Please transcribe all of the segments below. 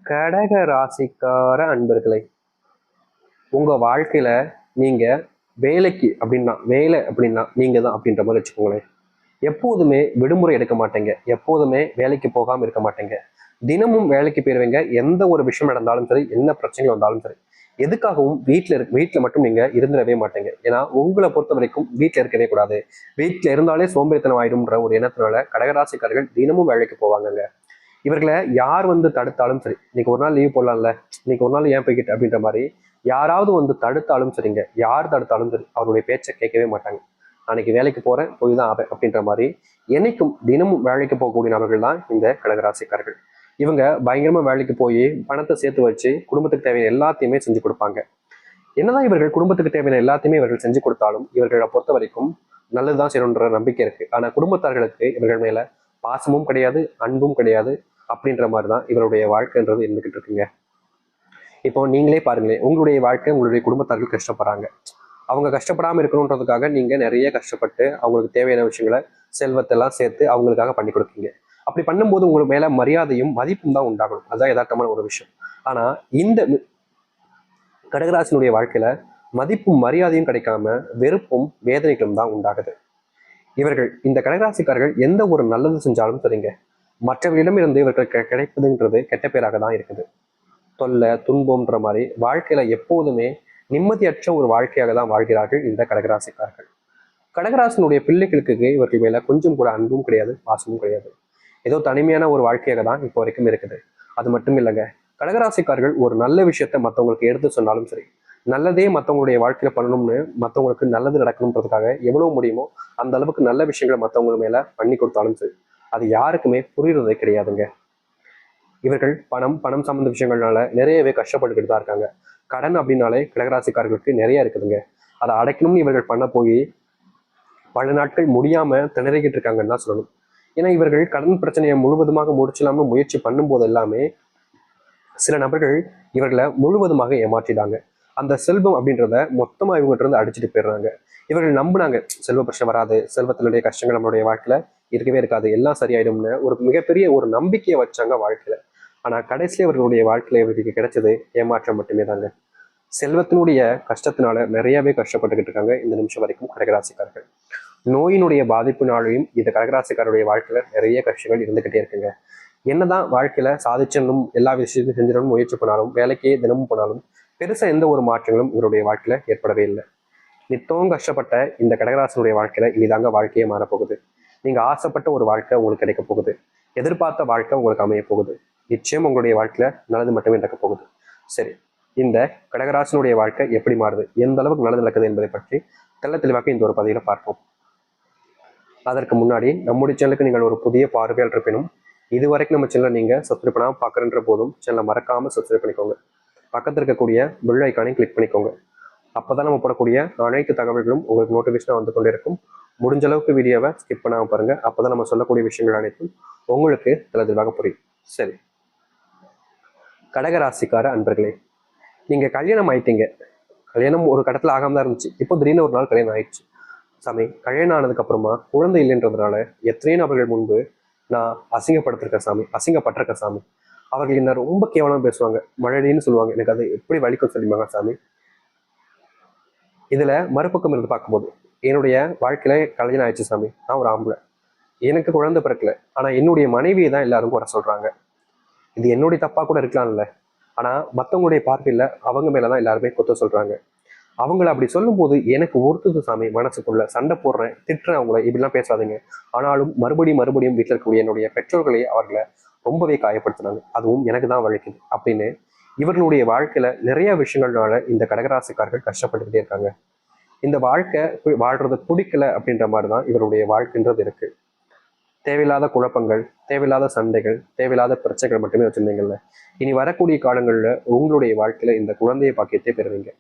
கடக ராசிக்கார அன்பர்களை, உங்க வாழ்க்கையில நீங்க வேலை அப்படின்னா நீங்க தான் அப்படின்ற மாதிரி வச்சுக்கோங்களேன். எப்போதுமே விடுமுறை எடுக்க மாட்டேங்க, எப்போதுமே வேலைக்கு போகாம இருக்க மாட்டேங்க, தினமும் வேலைக்கு போயிருவீங்க. எந்த ஒரு விஷயம் நடந்தாலும் சரி, என்ன பிரச்சனைகள் வந்தாலும் சரி, எதுக்காகவும் வீட்டுல மட்டும் நீங்க இருந்துடவே மாட்டேங்க. ஏன்னா உங்களை பொறுத்த வரைக்கும் வீட்டுல இருக்கவே கூடாது, வீட்டுல இருந்தாலே சோம்பேறித்தனம் ஆயிடும்ன்ற ஒரு எண்ணத்தினால கடகராசிக்காரர்கள் தினமும் வேலைக்கு போவாங்கங்க. இவர்களை யார் வந்து தடுத்தாலும் சரி, இன்னைக்கு ஒரு நாள் லீவ் போடலாம்ல, இன்னைக்கு ஒரு நாள் ஏன் போய்கிட்டு அப்படின்ற மாதிரி யாராவது வந்து தடுத்தாலும் சரிங்க, யார் தடுத்தாலும் சரி அவருடைய பேச்சை கேட்கவே மாட்டாங்க. அன்னைக்கு வேலைக்கு போறேன், போய் தான் ஆவேன் அப்படின்ற மாதிரி என்னைக்கும் தினமும் வேலைக்கு போகக்கூடிய நபர்கள் தான் இந்த கடகராசிக்காரர்கள். இவங்க பயங்கரமா வேலைக்கு போய் பணத்தை சேர்த்து வச்சு குடும்பத்துக்கு தேவையான எல்லாத்தையுமே செஞ்சு கொடுப்பாங்க. என்னதான் இவர்கள் குடும்பத்துக்கு தேவையான எல்லாத்தையுமே இவர்கள் செஞ்சு கொடுத்தாலும் இவர்களை பொறுத்த வரைக்கும் நல்லதுதான் செய்யணுன்ற நம்பிக்கை இருக்கு. ஆனா குடும்பத்தார்களுக்கு இவர்கள் மேல பாசமும் கிடையாது, அன்பும் கிடையாது. அப்படின்ற மாதிரி தான் இவருடைய வாழ்க்கைன்றது இருந்துகிட்டு இருக்குங்க. இப்போ நீங்களே பாருங்களேன், உங்களுடைய வாழ்க்கை உங்களுடைய குடும்பத்தார்கள் கஷ்டப்படுறாங்க. அவங்க கஷ்டப்படாம இருக்கணுன்றதுக்காக நீங்க நிறைய கஷ்டப்பட்டு அவங்களுக்கு தேவையான விஷயங்களை செல்வத்தெல்லாம் சேர்த்து அவங்களுக்காக பண்ணி கொடுப்பீங்க. அப்படி பண்ணும்போது உங்களுக்கு மேல மரியாதையும் மதிப்பும் தான் உண்டாகணும். அதுதான் யதார்த்தமான ஒரு விஷயம். ஆனா இந்த கடகராசினுடைய வாழ்க்கையில மதிப்பும் மரியாதையும் கிடைக்காம வெறுப்பும் வேதனைகளும் தான் உண்டாகுது. இவர்கள் இந்த கடகராசிக்காரர்கள் எந்த ஒரு நல்லது செஞ்சாலும் சரிங்க, மற்றவர்களிடமிருந்து இவர்களுக்கு கிடைப்பதுன்றது கெட்ட பேராக தான் இருக்குது. தொல்லை துன்பம்ன்ற மாதிரி வாழ்க்கையில எப்போதுமே நிம்மதியற்ற ஒரு வாழ்க்கையாக தான் வாழ்கிறார்கள் இந்த கடகராசிக்காரர்கள். கடகராசினுடைய பிள்ளைகளுக்கு இவர்கள் மேல கொஞ்சம் கூட அன்பும் கிடையாது, பாசமும் கிடையாது. ஏதோ தனிமையான ஒரு வாழ்க்கையாக தான் இப்போ வரைக்கும் இருக்குது. அது மட்டும் இல்லைங்க, கடகராசிக்காரர்கள் ஒரு நல்ல விஷயத்த மற்றவங்களுக்கு எடுத்து சொன்னாலும் சரி, நல்லதே மற்றவங்களுடைய வாழ்க்கையில பண்ணணும்னு, மற்றவங்களுக்கு நல்லது நடக்கணுன்றதுக்காக எவ்வளவு முடியுமோ அந்த அளவுக்கு நல்ல விஷயங்களை மற்றவங்க மேல பண்ணி கொடுத்தாலும் சரி, அது யாருக்குமே புரியுறதே கிடையாதுங்க. இவர்கள் பணம் பணம் சம்பந்த விஷயங்கள்னால நிறையவே கஷ்டப்பட்டுக்கிட்டு தான் இருக்காங்க. கடன் அப்படின்னாலே கடகராசிக்காரர்களுக்கு நிறைய இருக்குதுங்க. அதை அடைக்கணும்னு இவர்கள் பண்ண போய் பல நாட்கள் முடியாம திணறிக்கிட்டு இருக்காங்கன்னு தான் சொல்லணும். ஏன்னா இவர்கள் கடன் பிரச்சனையை முழுவதுமாக முடிச்சிடாம முயற்சி பண்ணும்போது எல்லாமே சில நபர்கள் இவர்களை முழுவதுமாக ஏமாற்றிடாங்க. அந்த செல்வம் அப்படின்றத மொத்தமா இவங்ககிட்ட இருந்து அடிச்சுட்டு போயிடுறாங்க. இவர்கள் நம்பினாங்க, செல்வ பிரச்சனை வராது, செல்வத்தினுடைய கஷ்டங்கள் நம்மளுடைய வாழ்க்கையில இருக்கவே இருக்காது, எல்லாம் சரியாயிடும்னு ஒரு மிகப்பெரிய ஒரு நம்பிக்கையை வச்சாங்க வாழ்க்கையில. ஆனா கடைசியில இவர்களுடைய வாழ்க்கையில இவர்களுக்கு கிடைச்சது ஏமாற்றம் மட்டுமே தாங்க. செல்வத்தினுடைய கஷ்டத்தினால நிறையவே கஷ்டப்பட்டுக்கிட்டு இருக்காங்க இந்த நிமிஷம் வரைக்கும் கடகராசிக்காரர்கள். நோயினுடைய பாதிப்பினாலையும் இந்த கடகராசிக்காரருடைய வாழ்க்கையில நிறைய கஷ்டங்கள் இருந்துகிட்டே இருக்குங்க. என்னதான் வாழ்க்கையில சாதிச்சணும், எல்லா விஷயத்தையும் செஞ்சிடணும் முயற்சி பண்ணாலும், வேலைக்கே தினமும் போனாலும் பெருசா எந்த ஒரு மாற்றங்களும் இவருடைய வாழ்க்கையில ஏற்படவே இல்லை. நித்தமும் கஷ்டப்பட்ட இந்த கடகராசனுடைய வாழ்க்கையில இனிதாங்க வாழ்க்கையே மாறப்போகுது. நீங்க ஆசைப்பட்ட ஒரு வாழ்க்கை உங்களுக்கு கிடைக்க போகுது, எதிர்பார்த்த வாழ்க்கை உங்களுக்கு அமைய போகுது. நிச்சயம் உங்களுடைய வாழ்க்கையில நல்லது மட்டுமே நடக்க போகுது. சரி, இந்த கடகராசனுடைய வாழ்க்கை எப்படி மாறுது, எந்த அளவுக்கு நல்லது நடக்குது என்பதை பற்றி தெள்ள தெளிவாக இந்த ஒரு பதிவில பார்ப்போம். அதற்கு முன்னாடி நம்முடைய சேனலுக்கு நீங்கள் ஒரு புதிய பார்வையாளர் இருப்பினும், இதுவரைக்கும் நம்ம சேனலை நீங்க சப்ஸ்கிரைப் பண்ணாமல் பார்க்குறன்ற போதும் சேனலை மறக்காம சப்ஸ்கிரைப் பண்ணிக்கோங்க. பக்கத்தில் இருக்கக்கூடிய பெல் ஐக்கானையும் கிளிக் பண்ணிக்கோங்க. அப்போதான் நம்ம போடக்கூடிய அனைத்து தகவல்களும் உங்களுக்கு நோட்டிஃபிகேஷனாக வந்து கொண்டே இருக்கும். முடிஞ்ச அளவுக்கு வீடியோவை ஸ்கிப் பண்ணாமல் பாருங்க. அப்போதான் நம்ம சொல்லக்கூடிய விஷயங்கள் அனைத்தும் உங்களுக்கு தெளிவாக புரியும். சரி, கடகராசிக்கார அன்பர்களே, நீங்க கல்யாணம் ஆயிட்டீங்க. கல்யாணம் ஒரு கடத்துல ஆகாம தான் இருந்துச்சு, இப்போ திடீர்னு ஒரு நாள் கல்யாணம் ஆயிடுச்சு. சாமி, கல்யாணம் ஆனதுக்கு அப்புறமா குழந்தை இல்லைன்றதுனால எத்தனையோ நபர்கள் முன்பு நான் அசிங்கப்படுத்திருக்கேன் சாமி, அசிங்கப்பட்டிருக்கேன் சாமி. அவர்கள் என்ன ரொம்ப கேவலமா பேசுவாங்க, மழடின்னு சொல்லுவாங்க. எனக்கு அது எப்படி வலிக்கும் சொல்லிப்பாங்க சாமி. இதுல மறுபக்கம் இருந்து பார்க்கும்போது என்னுடைய வாழ்க்கையில கல்யாணம் ஆயிடுச்சு சாமி, நான் ஒரு ஆம்பளை, எனக்கு குழந்தை பிறக்கல, ஆனா என்னுடைய மனைவியை தான் எல்லாரும் குறை சொல்றாங்க. இது என்னுடைய தப்பா கூட இருக்கலாம்ல, ஆனா மற்றவங்களுடைய பார்வையில அவங்க மேலதான் எல்லாருமே குத்த சொல்றாங்க. அவங்கள அப்படி சொல்லும் போது எனக்கு ஒருத்தது சாமி, மனசுக்குள்ள சண்டை போடுறேன், திட்டுறேன் அவங்கள, இப்படிலாம் பேசாதீங்க. ஆனாலும் மறுபடியும் மறுபடியும் வீட்டில் இருக்கக்கூடிய என்னுடைய பெற்றோர்களை அவர்களை ரொம்பவே காயப்படுத்துனாங்க, அதுவும் எனக்கு தான் வலிக்குது அப்படின்னு இவர்களுடைய வாழ்க்கையில நிறைய விஷயங்கள்னால இந்த கடகராசிக்காரர்கள் கஷ்டப்பட்டுக்கிட்டே இருக்காங்க. இந்த வாழ்க்கை வாழ்றது பிடிக்கல அப்படின்ற மாதிரிதான் இவருடைய வாழ்க்கைன்றது இருக்கு. தேவையில்லாத குழப்பங்கள், தேவையில்லாத சண்டைகள், தேவையில்லாத பிரச்சனைகள் மட்டுமே வச்சிருந்தீங்கல்ல, இனி வரக்கூடிய காலங்கள்ல உங்களுடைய வாழ்க்கையில இந்த குழந்தைய பாக்கியத்தை பெறுவீங்க.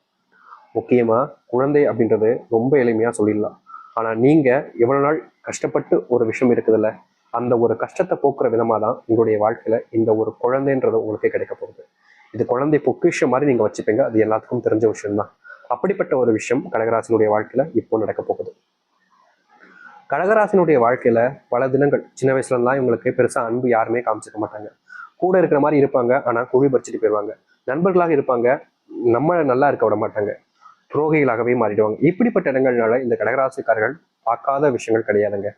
முக்கியமா குழந்தை அப்படின்றது ரொம்ப எளிமையா சொல்லிடலாம். ஆனா நீங்க எவ்வளவு நாள் கஷ்டப்பட்டு ஒரு விஷயம் இருக்குதுல்ல, அந்த ஒரு கஷ்டத்தை போக்குற விதமா தான் உங்களுடைய வாழ்க்கையில இந்த ஒரு குழந்தைன்றது உங்களுக்கே கிடைக்க போகுது. இது குழந்தை பொக்கிஷம் மாதிரி நீங்க வச்சுப்பீங்க, அது எல்லாத்துக்கும் தெரிஞ்ச விஷயம் தான். அப்படிப்பட்ட ஒரு விஷயம் கடகராசினுடைய வாழ்க்கையில இப்போ நடக்க போகுது. கடகராசினுடைய வாழ்க்கையில பல தினங்கள் சின்ன வயசுல எல்லாம் இவங்களுக்கு பெருசா அன்பு யாருமே காமிச்சிக்க மாட்டாங்க. கூட இருக்கிற மாதிரி இருப்பாங்க, ஆனா குழி பறிச்சுட்டு போயிடுவாங்க. நண்பர்களாக இருப்பாங்க, நம்ம நல்லா இருக்க விட மாட்டாங்க, துரோகிகளாகவே மாறிடுவாங்க. இப்படிப்பட்ட இடங்கள்னால இந்த கடகராசிக்காரர்கள் பார்க்காத விஷயங்கள் கிடையாதுங்க.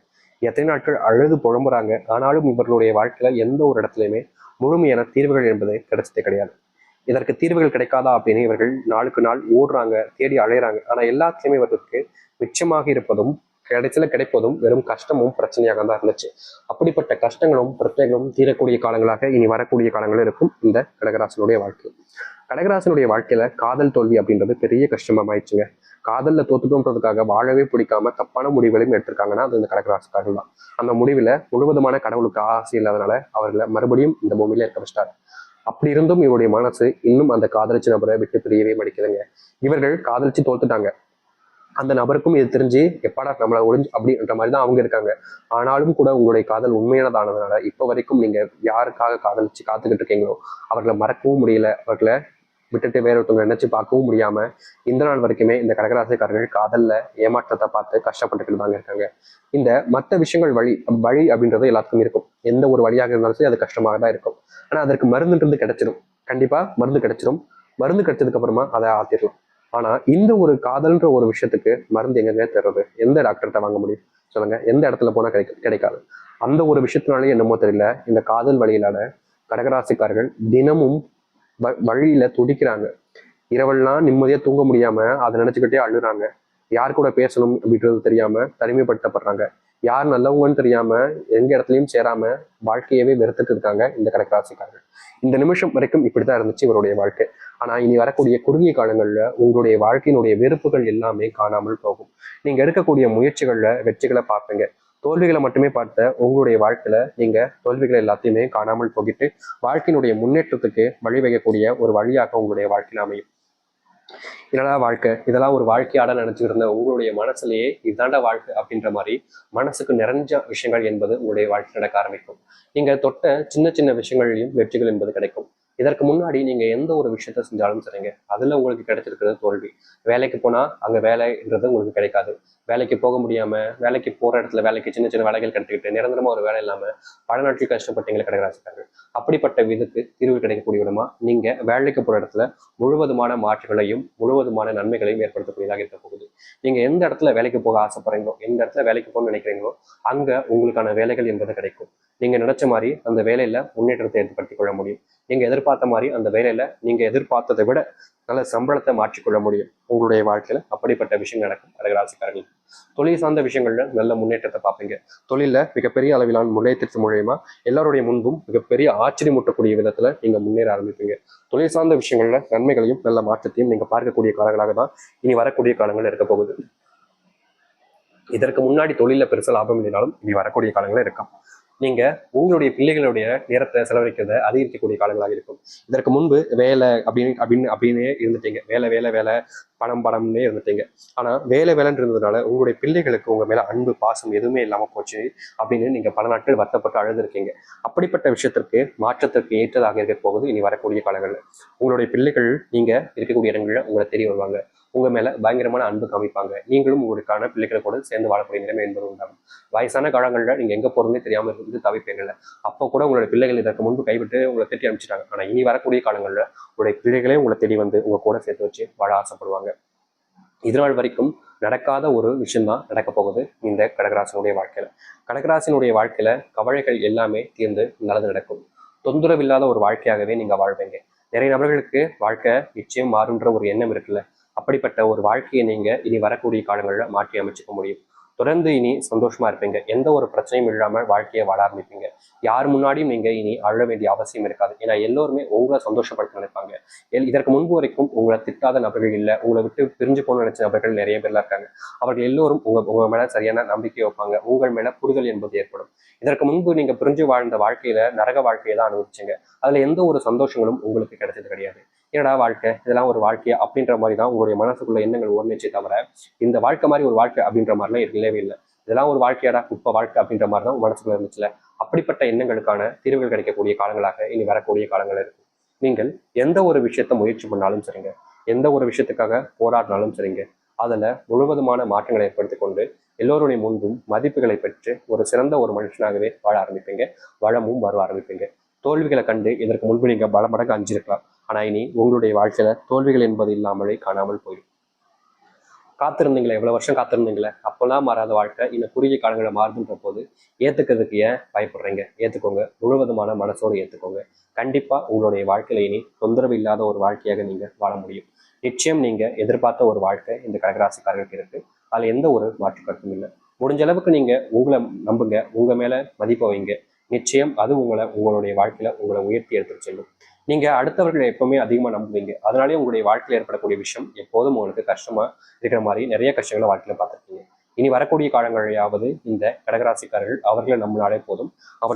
எத்தனை நாட்கள் அழுது புழம்புறாங்க, ஆனாலும் இவர்களுடைய வாழ்க்கையில எந்த ஒரு இடத்துலையுமே முழுமையான தீர்வுகள் என்பது கிடைச்சதே கிடையாது. இதற்கு தீர்வுகள் கிடைக்காதா அப்படின்னு இவர்கள் நாளுக்கு நாள் ஓடுறாங்க, தேடி அலையிறாங்க. ஆனா எல்லாத்துலயுமே இவர்களுக்கு மிச்சமாக இருப்பதும் கிடைச்சல கிடைப்பதும் வெறும் கஷ்டமும் பிரச்சனையாக தான் இருந்துச்சு. அப்படிப்பட்ட கஷ்டங்களும் பிரச்சனைகளும் தீரக்கூடிய காலங்களாக இனி வரக்கூடிய காலங்களும் இருக்கும் இந்த கடகராசனுடைய வாழ்க்கை. கடகராசனுடைய வாழ்க்கையில காதல் தோல்வி அப்படின்றது பெரிய கஷ்டமாயிடுச்சுங்க. காதல்ல தோத்துட்டோன்றதுக்காக வாழவே பிடிக்காம தப்பான முடிவுகளையும் எடுத்திருக்காங்கன்னா அது இந்த கடகராசிக்காரர்கள் தான். அந்த முடிவுல முழுவதுமான கடவுளுக்கு ஆசை இல்லாதனால அவர்களை மறுபடியும் இந்த பூமியில இருக்க வச்சிட்டாரு. அப்படி இருந்தும் இவருடைய மனசு இன்னும் அந்த காதலிச்சு நபரை விட்டு பிரியவே மடிக்குதுங்க. இவர்கள் காதலிச்சு தோத்துட்டாங்க, அந்த நபருக்கும் இது தெரிஞ்சு எப்பாடா நம்மளை ஒழிஞ்சு அப்படின்ற மாதிரி தான் அவங்க இருக்காங்க. ஆனாலும் கூட உங்களுடைய காதல் உண்மையானதானதுனால இப்போ வரைக்கும் நீங்க யாருக்காக காதலிச்சு காத்துக்கிட்டு இருக்கீங்களோ அவர்களை மறக்கவும் முடியல, அவர்களை விட்டுட்டு வேற ஒருத்தவங்க நினைச்சு பார்க்கவும் முடியாம இந்த நாள் வரைக்குமே இந்த கடகராசிக்காரர்கள் காதல்ல ஏமாற்றத்தை பார்த்து கஷ்டப்பட்டுக்கிட்டு தாங்க இருக்காங்க. இந்த மற்ற விஷயங்கள் வழி வழி அப்படின்றது எல்லாத்துக்கும் இருக்கும். எந்த ஒரு வழியாக இருந்தாலும் சரி அது கஷ்டமாக தான் இருக்கும். ஆனா அதற்கு மருந்துன்றது கிடைச்சிடும். கண்டிப்பா மருந்து கிடைச்சிடும். மருந்து கிடைச்சதுக்கு அப்புறமா அதை ஆத்திரலாம். ஆனா இந்த ஒரு காதல்ன்ற ஒரு விஷயத்துக்கு மருந்து எங்கங்க தர்றது? எந்த டாக்டர்கிட்ட வாங்க முடியும் சொல்லுங்க? எந்த இடத்துல போனா கிடைக்காது. அந்த ஒரு விஷயத்தினாலே என்னமோ தெரியல, இந்த காதல் வழியிலான கடகராசிக்காரர்கள் தினமும் வழியில துடிக்கிறாங்க. இரவெல்லாம் நிம்மதியா தூங்க முடியாம அதை நினைச்சுக்கிட்டே அழுறாங்க. யார் கூட பேசணும் அப்படின்றது தெரியாம தனிமைப்படுத்தப்படுறாங்க. யார் நல்லவங்கன்னு தெரியாம எங்க இடத்துலயும் சேராம வாழ்க்கையவே வெறுத்துட்டு இருக்காங்க இந்த கடகராசிக்காரர்கள். இந்த நிமிஷம் வரைக்கும் இப்படித்தான் இருந்துச்சு இவருடைய வாழ்க்கை. ஆனா இனி வரக்கூடிய குறுகிய காலங்கள்ல உங்களுடைய வாழ்க்கையினுடைய வெறுப்புகள் எல்லாமே காணாமல் போகும். நீங்க எடுக்கக்கூடிய முயற்சிகள்ல வெற்றிகளை பார்ப்பீங்க. தோல்விகளை மட்டுமே பார்த்த உங்களுடைய வாழ்க்கையில நீங்க தோல்விகளை எல்லாத்தையுமே காணாமல் போகிட்டு வாழ்க்கையினுடைய முன்னேற்றத்துக்கு வழிவகைக்கூடிய ஒரு வழியாக உங்களுடைய வாழ்க்கையில அமையும். இதெல்லாம் வாழ்க்கை, இதெல்லாம் ஒரு வாழ்க்கையாட நினைச்சுட்டு இருந்த உங்களுடைய மனசுலயே இதாண்ட வாழ்க்கை அப்படின்ற மாதிரி மனசுக்கு நிறைஞ்ச விஷயங்கள் என்பது உங்களுடைய வாழ்க்கை நடக்க ஆரம்பிக்கும். நீங்க தொட்ட சின்ன சின்ன விஷயங்களையும் வெற்றிகள் என்பது கிடைக்கும். இதற்கு முன்னாடி நீங்க எந்த ஒரு விஷயத்த செஞ்சாலும் சரிங்க, அதுல உங்களுக்கு கிடைச்சிருக்கிறது தோல்வி. வேலைக்கு போனா அங்க வேலைன்றது உங்களுக்கு கிடைக்காது. வேலைக்கு போக முடியாம வேலைக்கு போற இடத்துல வேலைக்கு சின்ன சின்ன வேலைகள் கிடைச்சிக்கிட்டு நிரந்தரமா ஒரு வேலை இல்லாம பல நாட்கள் கஷ்டப்பட்டீங்களே கடகராசிக்காரர்கள். அப்படிப்பட்ட விதத்துக்கு தீர்வு கிடைக்கக்கூடிய விதமா நீங்க வேலைக்கு போற இடத்துல முழுவதுமான மாற்றுகளையும் முழுவதுமான நன்மைகளையும் ஏற்படுத்தக்கூடியதாக இருக்க போகுது. நீங்க எந்த இடத்துல வேலைக்கு போக ஆசைப்படுறீங்களோ, எந்த இடத்துல வேலைக்கு போகணும்னு நினைக்கிறீங்களோ அங்க உங்களுக்கான வேலைகள் என்பது கிடைக்கும். நீங்க நினைச்ச மாதிரி அந்த வேலையில முன்னேற்றத்தை ஏற்படுத்திக் கொள்ள முடியும். நீங்க எதிர்பார்த்த மாதிரி அந்த வேலையில நீங்க எதிர்பார்த்ததை விட நல்ல சம்பளத்தை மாற்றிக்கொள்ள முடியும். உங்களுடைய வாழ்க்கையில அப்படிப்பட்ட விஷயம் நடக்கும் கடகராசிக்காரர்கள். தொழில் சார்ந்த விஷயங்கள்ல நல்ல முன்னேற்றத்தை பார்ப்பீங்க. தொழில மிகப்பெரிய அளவிலான முன்னேற்றத்து மூலியமா எல்லாருடைய முன்பும் மிகப்பெரிய ஆச்சரியமூட்டக்கூடிய விதத்துல நீங்க முன்னேற ஆரம்பிப்பீங்க. தொழில் சார்ந்த விஷயங்கள்ல நன்மைகளையும் நல்ல மாற்றத்தையும் நீங்க பார்க்கக்கூடிய காலங்களாக தான் இனி வரக்கூடிய காலங்கள் இருக்க போகுது. இதற்கு முன்னாடி தொழில பெருசா லாபம் இல்லைனாலும் இனி வரக்கூடிய காலங்கள் இருக்கும். நீங்க உங்களுடைய பிள்ளைகளுடைய நேரத்தை செலவழிக்கிறத அதிகரிக்கக்கூடிய காலங்களாக இருக்கும். இதற்கு முன்பு வேலை அப்படின்னு இருந்துட்டீங்க. வேலை வேலை வேலை, பணம் பணம்னே இருந்துட்டீங்க. ஆனா வேலை வேலைன்னு இருந்ததுனால உங்களுடைய பிள்ளைகளுக்கு உங்க மேல அன்பு பாசம் எதுவுமே இல்லாம போச்சு அப்படின்னு நீங்க பல நாட்கள் வருத்தப்பட்டு அழுதுருக்கீங்க. அப்படிப்பட்ட விஷயத்திற்கு மாற்றத்திற்கு ஏற்றதாக இருக்க போகுது இனி வரக்கூடிய காலங்கள்ல. உங்களுடைய பிள்ளைகள் நீங்க இருக்கக்கூடிய இடங்கள்ல உங்களை தெரிய வருவாங்க. உங்க மேல பயங்கரமான அன்பு காமிப்பாங்க. நீங்களும் உங்களுக்கான பிள்ளைகளை கூட சேர்ந்து வாழக்கூடிய நிலைமை என்பது உண்டாகும். வயசான காலங்கள்ல நீங்க எங்க போறதுன்னே தெரியாம இருந்து தவிப்பீங்கல்ல, அப்போ கூட உங்களுடைய பிள்ளைகள் இதற்கு முன்பு கைவிட்டு உங்களை திட்டி அனுப்பிச்சிட்டாங்க. ஆனா இனி வரக்கூடிய காலங்கள்ல உங்களுடைய பிள்ளைகளே உங்களை தேடி வந்து உங்க கூட சேர்த்து வச்சு வாழ ஆசைப்படுவாங்க. இதனால் வரைக்கும் நடக்காத ஒரு விஷயம்தான் நடக்க போகுது இந்த கடகராசினுடைய வாழ்க்கையில. கடகராசினுடைய வாழ்க்கையில கவலைகள் எல்லாமே தீர்ந்து நல்லது நடக்கும். தொந்தரவு இல்லாத ஒரு வாழ்க்கையாகவே நீங்க வாழ்வீங்க. நிறைய நபர்களுக்கு வாழ்க்கை நிச்சயம் மாறுன்ற ஒரு எண்ணம் இருக்குல்ல, அப்படிப்பட்ட ஒரு வாழ்க்கையை நீங்க இனி வரக்கூடிய காலங்களில் மாற்றி அமைச்சுக்க முடியும். தொடர்ந்து இனி சந்தோஷமா இருப்பீங்க. எந்த ஒரு பிரச்சனையும் இல்லாமல் வாழ்க்கையை வாழ ஆரம்பிப்பீங்க. யார் முன்னாடியும் நீங்க இனி அழ வேண்டிய அவசியம் இருக்காது. ஏன்னா எல்லோருமே உங்களை சந்தோஷப்படுத்த நினைப்பாங்க. இதற்கு முன்பு வரைக்கும் உங்களை திட்டாத நபர்கள் இல்லை, உங்களை விட்டு பிரிஞ்சு போன நினைச்ச நபர்கள் நிறைய பேர்ல இருக்காங்க. அவர்கள் எல்லோரும் உங்க மேல சரியான நம்பிக்கை வைப்பாங்க. உங்கள் மேல புரிதல் என்பது ஏற்படும். இதற்கு முன்பு நீங்க பிரிஞ்சு வாழ்ந்த வாழ்க்கையில நரக வாழ்க்கையை தான் அனுபவிச்சீங்க. அதுல எந்த ஒரு சந்தோஷங்களும் உங்களுக்கு கிடைச்சது கிடையாது. என்னடா வாழ்க்கை, இதெல்லாம் ஒரு வாழ்க்கையா அப்படின்ற மாதிரி தான் உங்களுடைய மனசுக்குள்ள எண்ணங்கள் ஓடுனுச்சே தவிர இந்த வாழ்க்கை மாதிரி ஒரு வாழ்க்கை அப்படின்ற மாதிரிலாம் இல்லவே இல்லை. இதெல்லாம் ஒரு வாழ்க்கையாடா இப்ப வாழ்க்கை அப்படின்ற மாதிரி தான் மனசுக்குள்ள இருந்துச்சுல. அப்படிப்பட்ட எண்ணங்களுக்கான தீர்வுகள் கிடைக்கக்கூடிய காலங்களாக இனி வரக்கூடிய காலங்கள் இருக்கு. நீங்கள் எந்த ஒரு விஷயத்த முயற்சி பண்ணாலும் சரிங்க, எந்த ஒரு விஷயத்துக்காக போராடினாலும் சரிங்க, அதுல முழுவதுமான மாற்றங்களை ஏற்படுத்தி கொண்டு எல்லோருடைய முன்பும் மதிப்புகளை பெற்று ஒரு சிறந்த ஒரு மனுஷனாகவே வாழ ஆரம்பிப்பீங்க. வளமும் வர ஆரம்பிப்பீங்க. தோல்விகளை கண்டு இதற்கு முன்பு நீங்க பல மடங்கு அஞ்சிருக்கலாம். ஆனா இனி உங்களுடைய வாழ்க்கையில தோல்விகள் என்பது இல்லாமலே காணாமல் போயிடும். காத்திருந்தீங்களே, எவ்வளவு வருஷம் காத்திருந்தீங்களே, அப்பெல்லாம் மாறாத வாழ்க்கை இன்னும் குறுகிய காலங்களை மாறுதுன்ற போது ஏத்துக்கிறதுக்கு ஏன் பயப்படுறீங்க? ஏத்துக்கோங்க, முழுவதுமான மனசோடு ஏத்துக்கோங்க. கண்டிப்பா உங்களுடைய வாழ்க்கையில இனி தொந்தரவு இல்லாத ஒரு வாழ்க்கையாக நீங்க வாழ முடியும். நிச்சயம் நீங்க எதிர்பார்த்த ஒரு வாழ்க்கை இந்த கடகராசிக்காரர்களுக்கு இருக்கு. அதுல எந்த ஒரு மாற்று கருத்தும் இல்லை. முடிஞ்ச அளவுக்கு நீங்க உங்களை நம்புங்க, உங்க மேல மதிப்பை வைங்க. நிச்சயம் அது உங்களுடைய வாழ்க்கையில உங்களை உயர்த்தி எடுத்துட்டு செல்லும். நீங்க அடுத்தவர்களை எப்பவுமே அதிகமா நம்புவீங்க. அதனாலேயே உங்களுடைய வாழ்க்கையில் ஏற்படக்கூடிய விஷயம் எப்போதும் உங்களுக்கு கஷ்டமா இருக்கிற மாதிரி நிறைய கஷ்டங்களை வாழ்க்கையில பார்த்துருக்கீங்க. இனி வரக்கூடிய காலங்களையாவது இந்த கடகராசிக்காரர்கள் அவர்களை நம்பினாலே போதும். அவர்